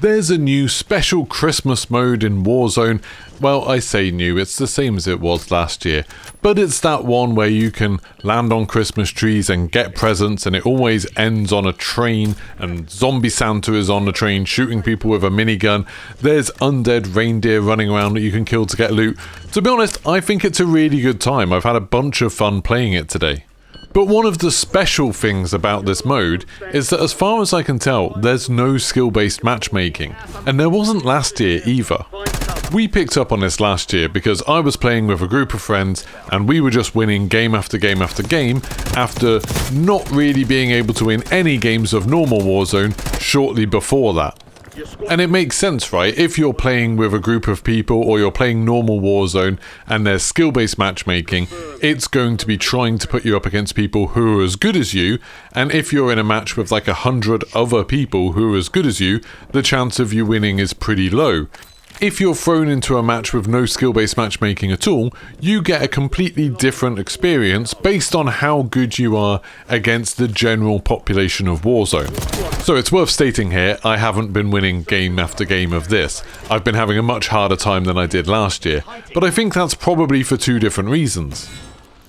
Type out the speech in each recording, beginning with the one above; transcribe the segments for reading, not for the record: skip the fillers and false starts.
There's a new special Christmas mode in Warzone. Well, I say new, it's the same as it was last year, but it's that one where you can land on Christmas trees and get presents, and it always ends on a train, and Zombie Santa is on the train shooting people with a minigun. There's undead reindeer running around that you can kill to get loot. To be honest, I think it's a really good time. I've had a bunch of fun playing it today. But one of the special things about this mode is that as far as I can tell, there's no skill-based matchmaking, and there wasn't last year either. We picked up on this last year because I was playing with a group of friends and we were just winning game after game after game after not really being able to win any games of normal Warzone shortly before that. And it makes sense, right? If you're playing with a group of people or you're playing normal Warzone and there's skill-based matchmaking, it's going to be trying to put you up against people who are as good as you, and if you're in a match with like 100 other people who are as good as you, the chance of you winning is pretty low. If you're thrown into a match with no skill-based matchmaking at all, you get a completely different experience based on how good you are against the general population of Warzone. So it's worth stating here, I haven't been winning game after game of this. I've been having a much harder time than I did last year, but I think that's probably for two different reasons.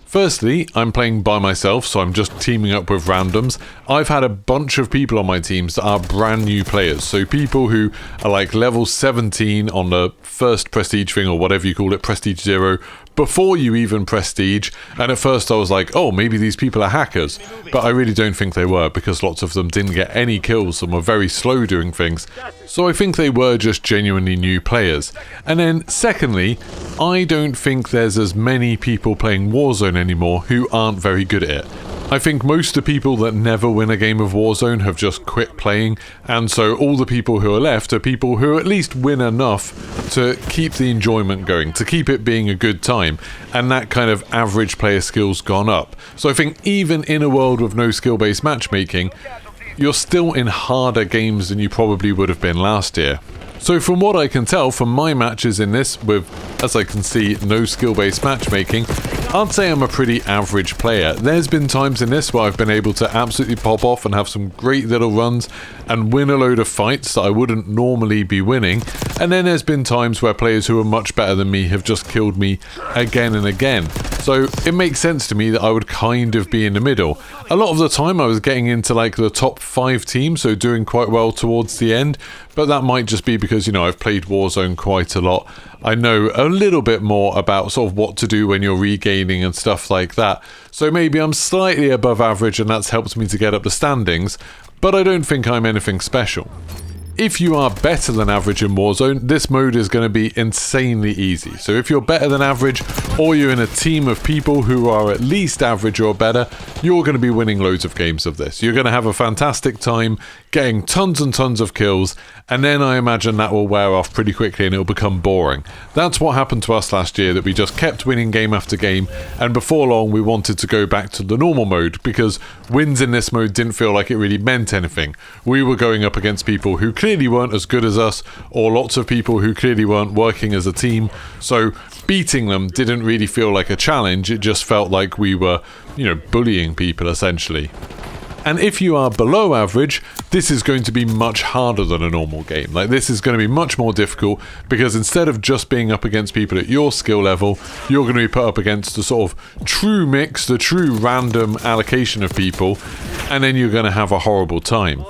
Firstly, I'm playing by myself, so I'm just teaming up with randoms. I've had a bunch of people on my teams that are brand new players, so people who are like level 17 on the first prestige thing, or whatever you call it, prestige 0, before you even prestige, and at first I was like, oh, maybe these people are hackers, but I really don't think they were, because lots of them didn't get any kills and were very slow doing things, so I think they were just genuinely new players. And then secondly, I don't think there's as many people playing Warzone anymore who aren't very good at it. I think most of the people that never win a game of Warzone have just quit playing, and so all the people who are left are people who at least win enough to keep the enjoyment going, to keep it being a good time, and that kind of average player skill's gone up. So I think even in a world with no skill-based matchmaking, you're still in harder games than you probably would have been last year. So from what I can tell from my matches in this, with, as I can see, no skill-based matchmaking, I'd say I'm a pretty average player. There's been times in this where I've been able to absolutely pop off and have some great little runs and win a load of fights that I wouldn't normally be winning, and then there's been times where players who are much better than me have just killed me again and again. So it makes sense to me that I would kind of be in the middle. A lot of the time I was getting into like the top 5 teams, so doing quite well towards the end, but that might just be because, you know, I've played Warzone quite a lot. I know a little bit more about sort of what to do when you're regaining and stuff like that. So maybe I'm slightly above average and that's helped me to get up the standings, but I don't think I'm anything special. If you are better than average in Warzone, this mode is going to be insanely easy. So if you're better than average, or you're in a team of people who are at least average or better, you're going to be winning loads of games of this. You're going to have a fantastic time getting tons and tons of kills, and then I imagine that will wear off pretty quickly and it'll become boring. That's what happened to us last year, that we just kept winning game after game, and before long we wanted to go back to the normal mode because wins in this mode didn't feel like it really meant anything. We were going up against people who clearly weren't as good as us, or lots of people who clearly weren't working as a team, so beating them didn't really feel like a challenge. It just felt like we were, you know, bullying people essentially. And if you are below average, this is going to be much harder than a normal game. Like, this is going to be much more difficult because instead of just being up against people at your skill level, you're going to be put up against the sort of true mix, the true random allocation of people, and then you're going to have a horrible time.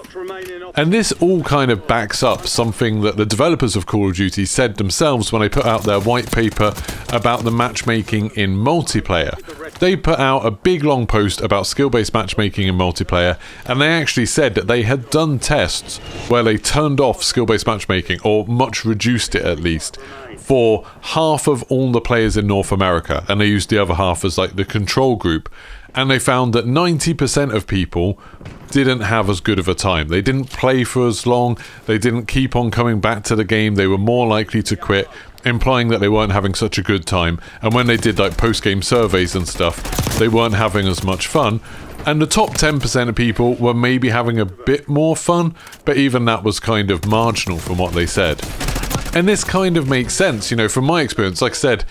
And this all kind of backs up something that the developers of Call of Duty said themselves when they put out their white paper about the matchmaking in multiplayer. They put out a big long post about skill-based matchmaking in multiplayer, and they actually said that they had done tests where they turned off skill-based matchmaking, or much reduced it at least, for half of all the players in North America, and they used the other half as like the control group. And they found that 90% of people didn't have as good of a time. They didn't play for as long, they didn't keep on coming back to the game, they were more likely to quit, implying that they weren't having such a good time. And when they did like post-game surveys and stuff, they weren't having as much fun. And the top 10% of people were maybe having a bit more fun, but even that was kind of marginal from what they said. And this kind of makes sense, you know, from my experience. Like I said,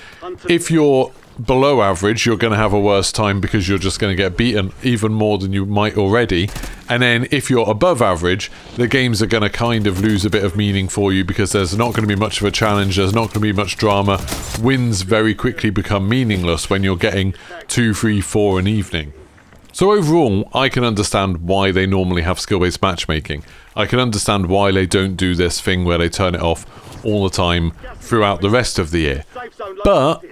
if you're below average, you're going to have a worse time because you're just going to get beaten even more than you might already. And then if you're above average, the games are going to kind of lose a bit of meaning for you because there's not going to be much of a challenge, there's not going to be much drama. Wins very quickly become meaningless when you're getting 2, 3, 4 an evening. So overall, I can understand why they normally have skill-based matchmaking. I can understand why they don't do this thing where they turn it off all the time throughout the rest of the year. But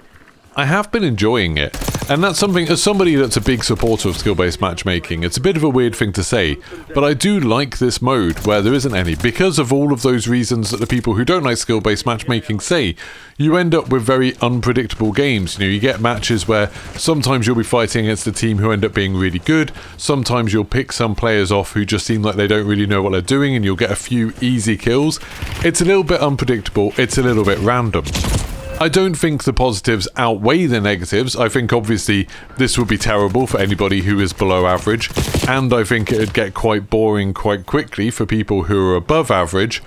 I have been enjoying it, and that's something, as somebody that's a big supporter of skill-based matchmaking, it's a bit of a weird thing to say, but I do like this mode where there isn't any, because of all of those reasons that the people who don't like skill-based matchmaking say. You end up with very unpredictable games. You know, you get matches where sometimes you'll be fighting against a team who end up being really good, sometimes you'll pick some players off who just seem like they don't really know what they're doing, and you'll get a few easy kills. It's a little bit unpredictable, it's a little bit random. I don't think the positives outweigh the negatives. I think obviously this would be terrible for anybody who is below average, and I think it'd get quite boring quite quickly for people who are above average.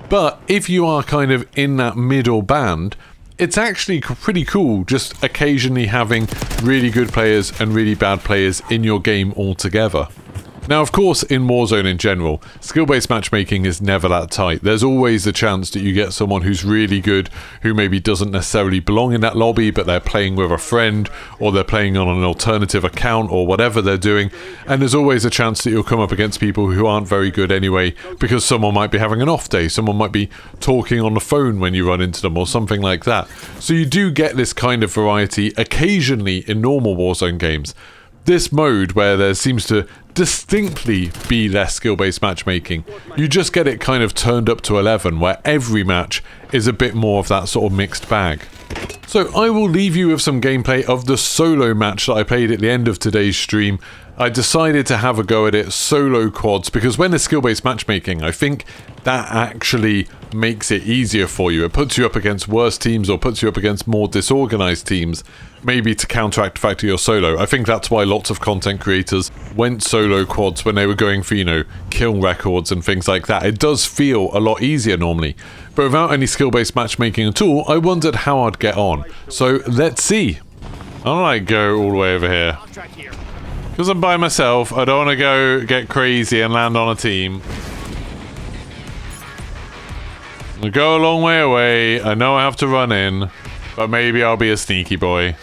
But if you are kind of in that middle band, it's actually pretty cool just occasionally having really good players and really bad players in your game altogether. Now, of course, in Warzone in general, skill-based matchmaking is never that tight. There's always the chance that you get someone who's really good, who maybe doesn't necessarily belong in that lobby, but they're playing with a friend, or they're playing on an alternative account, or whatever they're doing. And there's always a chance that you'll come up against people who aren't very good anyway, because someone might be having an off day, someone might be talking on the phone when you run into them, or something like that. So you do get this kind of variety occasionally in normal Warzone games. This mode, where there seems to distinctly be less skill-based matchmaking, you just get it kind of turned up to 11, where every match is a bit more of that sort of mixed bag. So I will leave you with some gameplay of the solo match that I played at the end of today's stream. I decided to have a go at it solo quads, because when there's skill-based matchmaking, I think that actually makes it easier for you. It puts you up against worse teams, or puts you up against more disorganized teams, maybe to counteract the fact that you're solo. I think that's why lots of content creators went solo quads when they were going for, you know, kill records and things like that. It does feel a lot easier normally. But without any skill-based matchmaking at all, I wondered how I'd get on. So let's see. How do I go all the way over here? Because I'm by myself, I don't want to go get crazy and land on a team. I'll go a long way away. I know I have to run in, but maybe I'll be a sneaky boy.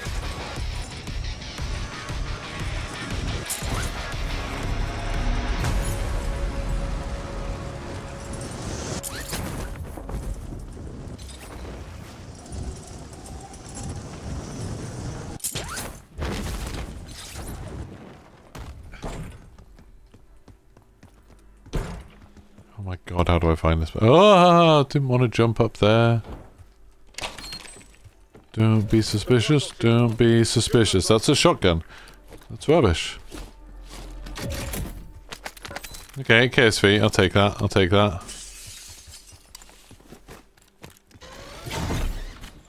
Oh my god, how do I find this? Oh, didn't want to jump up there. Don't be suspicious, don't be suspicious. That's a shotgun. That's rubbish. Okay, KSV, I'll take that, I'll take that.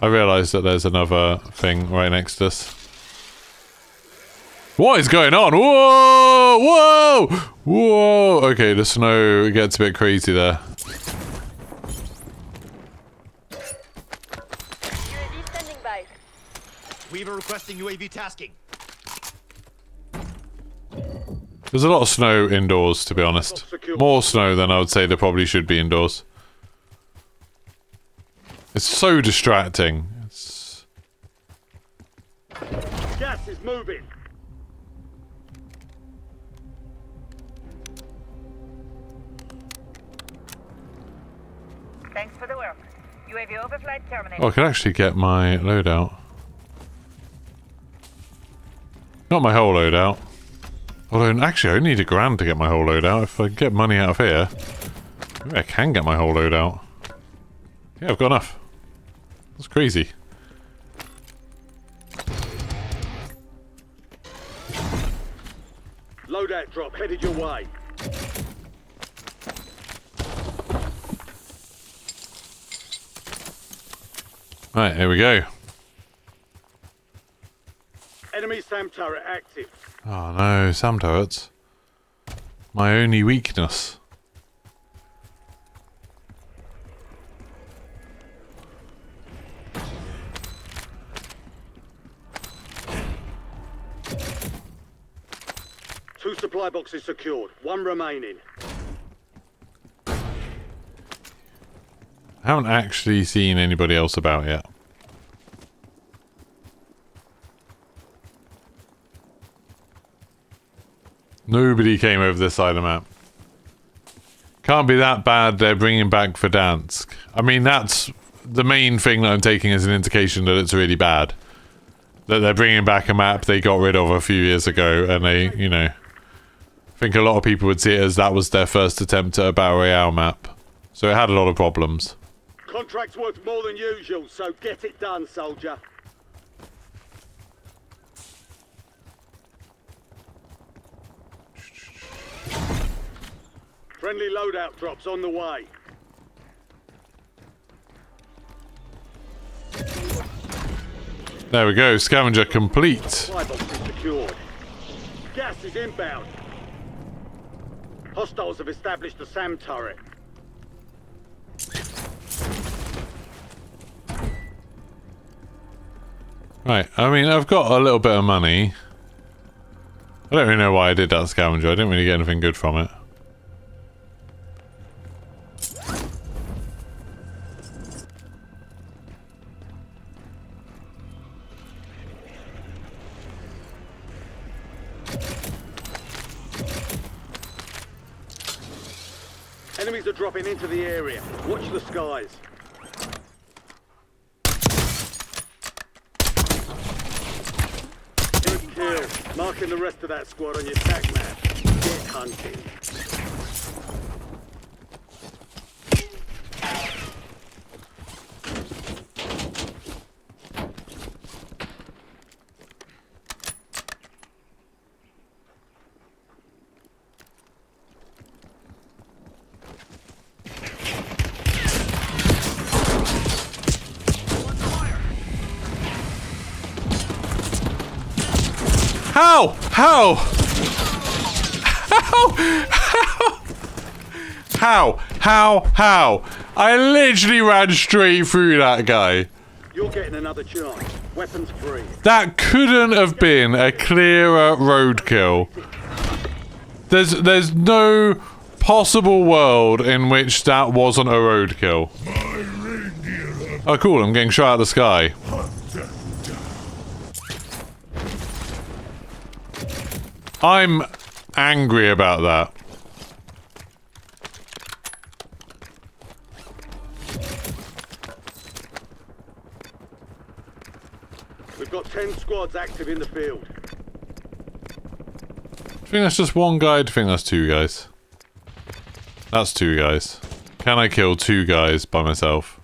I realised that there's another thing right next to us. What is going on? Whoa! Whoa! Whoa! Okay, the snow gets a bit crazy there. UAV standing by. Weaver requesting UAV tasking. There's a lot of snow indoors, to be honest. More snow than I would say there probably should be indoors. It's so distracting. It's... Gas is moving. Thanks for the work. UAV overflight terminated. Oh, I can actually get my loadout. Not my whole loadout. Although, actually, I only need $1,000 to get my whole loadout. If I get money out of here, maybe I can get my whole loadout. Yeah, I've got enough. That's crazy. Loadout drop headed your way. Right, here we go. Enemy SAM turret active. Oh no, SAM turrets. My only weakness. 2 supply boxes secured. 1 remaining. I haven't actually seen anybody else about yet. Nobody came over this side of the map. Can't be that bad they're bringing back Verdansk. I mean, that's the main thing that I'm taking as an indication that it's really bad. That they're bringing back a map they got rid of a few years ago, and they, you know... I think a lot of people would see it as that was their first attempt at a Battle Royale map. So it had a lot of problems. Contract's worth more than usual, so get it done, soldier. Friendly loadout drops on the way. There we go, scavenger complete. Supply box is secured. Gas is inbound. Hostiles have established a SAM turret. Right, I mean, I've got a little bit of money. I don't really know why I did that scavenger. I didn't really get anything good from it. Enemies are dropping into the area. Watch the skies. Good kill. Marking the rest of that squad on your tac map. Get hunting. How? How? How? I literally ran straight through that guy. You're getting another chance. Weapons free. That couldn't have been a clearer roadkill. There's no possible world in which that wasn't a roadkill. Oh cool, I'm getting shot out of the sky. I'm angry about that. We've got 10 squads active in the field. I think that's just one guy. I think that's 2 guys. That's 2 guys. Can I kill 2 guys by myself?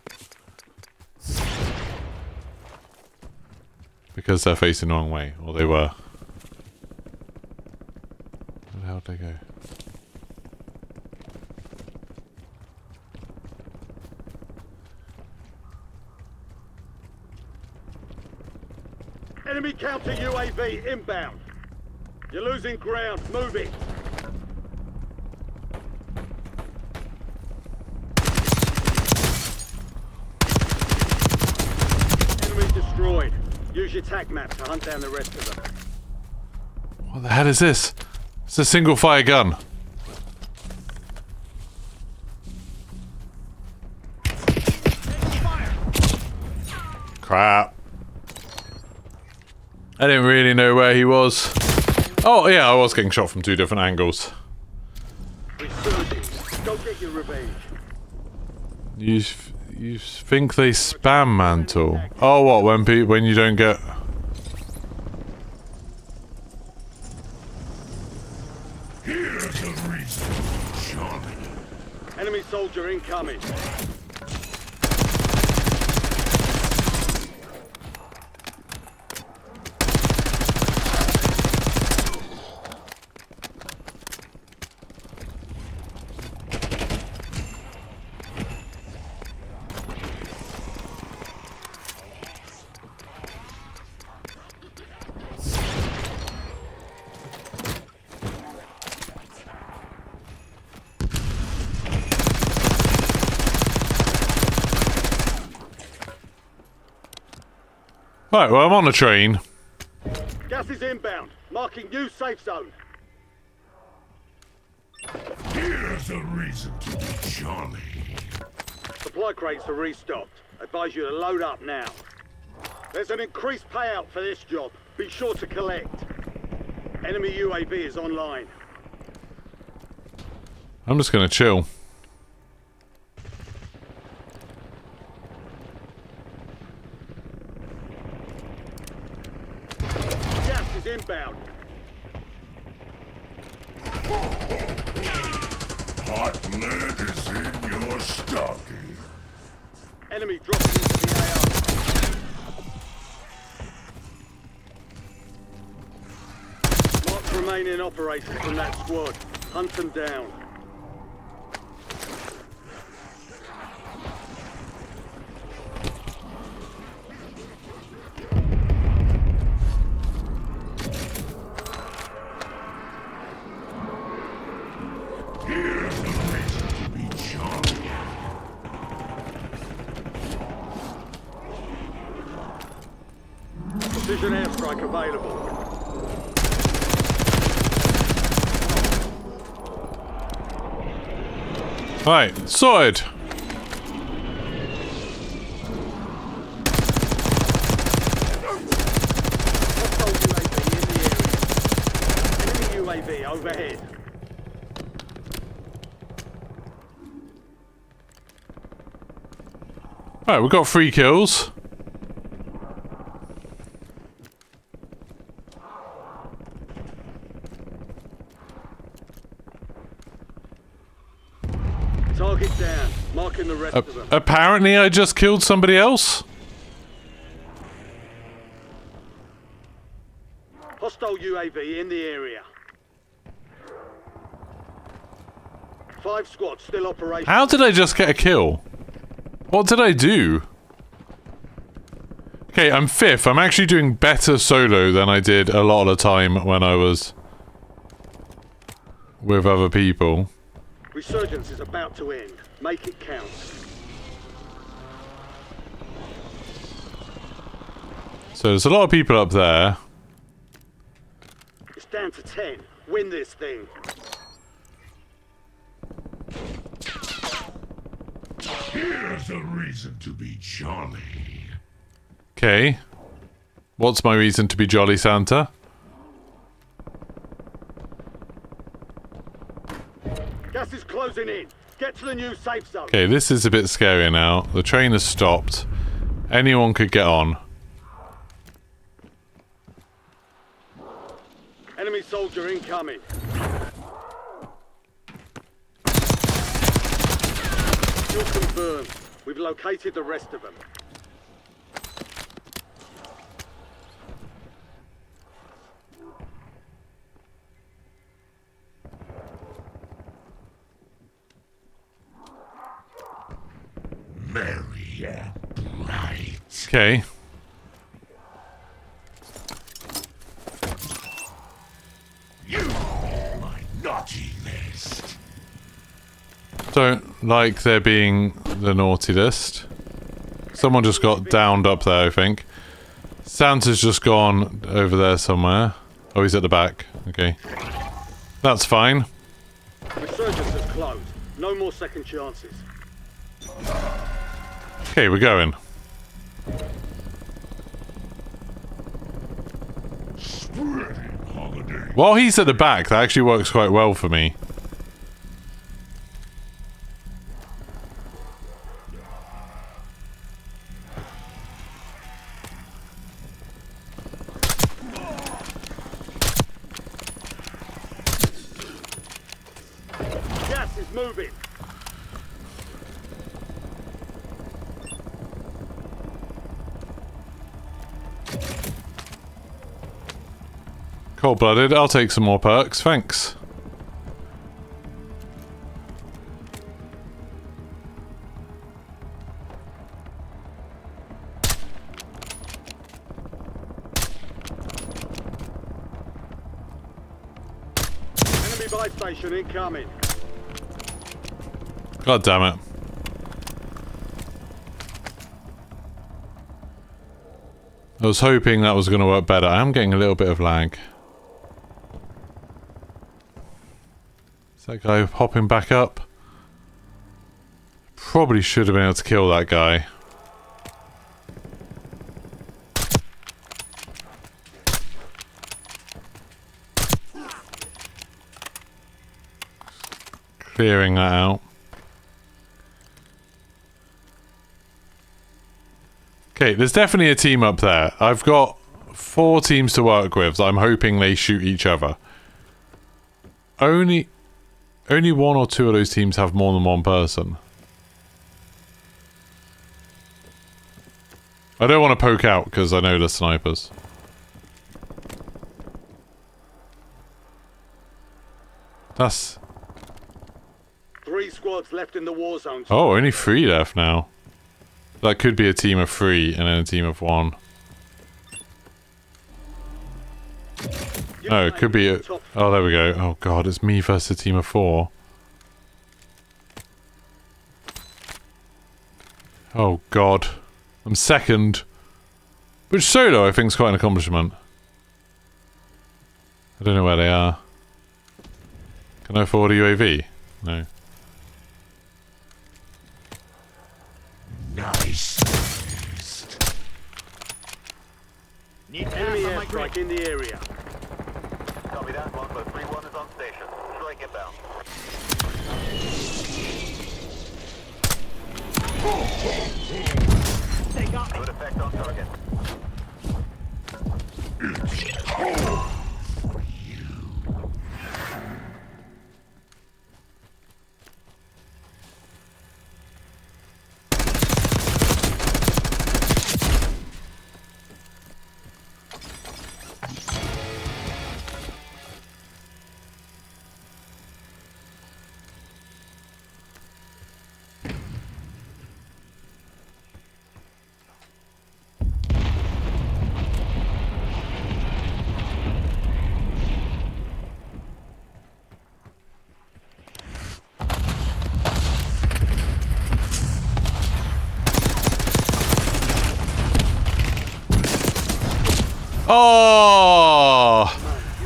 Because they're facing the wrong way, or they were. Where the hell did they go? Enemy counter UAV inbound. You're losing ground. Move it. Enemy destroyed. Use your tac map to hunt down the rest of them. What the hell is this? It's a single fire gun. Crap. I didn't really know where he was. Oh yeah, I was getting shot from 2 different angles. Resurging. Go get your revenge. You think they spam mantle? Oh what, when you don't get... Here's the reason, Johnny. Enemy soldier incoming. Right, well I'm on the train. Gas is inbound. Marking new safe zone. Here's a reason to be jolly. Supply crates are restocked. Advise you to load up now. There's an increased payout for this job. Be sure to collect. Enemy UAV is online. I'm just gonna chill. Gas is inbound. Hot lead is in your stocking. Enemy dropping into the AR. Mark remaining operators from that squad. Hunt them down. Here's a reason to be jolly. Precision airstrike available. Right, sorted. Hostile UAV in the area. Enemy UAV overhead. Right, we've got 3 kills. Target down. Marking the rest of them. Apparently I just killed somebody else. Hostile UAV in the area. 5 squads still operational. How did I just get a kill? What did I do? Okay, I'm 5th. I'm actually doing better solo than I did a lot of the time when I was with other people. Resurgence is about to end. Make it count. So there's a lot of people up there. It's down to 10. Win this thing. Here's a reason to be jolly. Okay. What's my reason to be jolly, Santa? Gas is closing in. Get to the new safe zone. Okay, this is a bit scary now. The train has stopped. Anyone could get on. Enemy soldier incoming. Kill confirmed. We've located the rest of them. Merry and bright. Okay. You on my naughty list. Don't like there being the naughty list. Someone just got downed up there, I think. Santa's just gone over there somewhere. Oh, he's at the back. Okay. That's fine. Resurgence is closed. No more second chances. Okay, we're going. Spreading holiday. While he's at the back, that actually works quite well for me. Gas is moving. Cold-blooded, I'll take some more perks, thanks. Enemy buy station incoming. God damn it. I was hoping that was going to work better. I am getting a little bit of lag. Is that guy hopping back up? Probably should have been able to kill that guy. Clearing that out. Okay, there's definitely a team up there. I've got 4 teams to work with, so I'm hoping they shoot each other. Only 1 or 2 of those teams have more than 1 person. I don't want to poke out because I know the snipers. That's... 3 squads left in the war zone. Oh, only 3 left now. That could be a team of 3 and then a team of 1. No, it could be a... Oh, there we go. Oh god, it's me versus a team of 4. Oh god. I'm second. Which solo I think is quite an accomplishment. I don't know where they are. Can I afford a UAV? No. Nice. Need Enemy gas on my airstrike grid. in the area. Copy that. 1-3-1 is on station. Strike inbound. They got me. Good effect on target. Oh!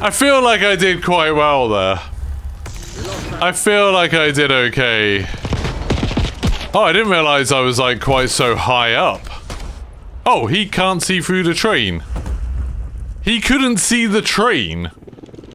I feel like I did quite well there. I feel like I did okay. Oh, I didn't realize I was like quite so high up. Oh, he can't see through the train. He couldn't see the train.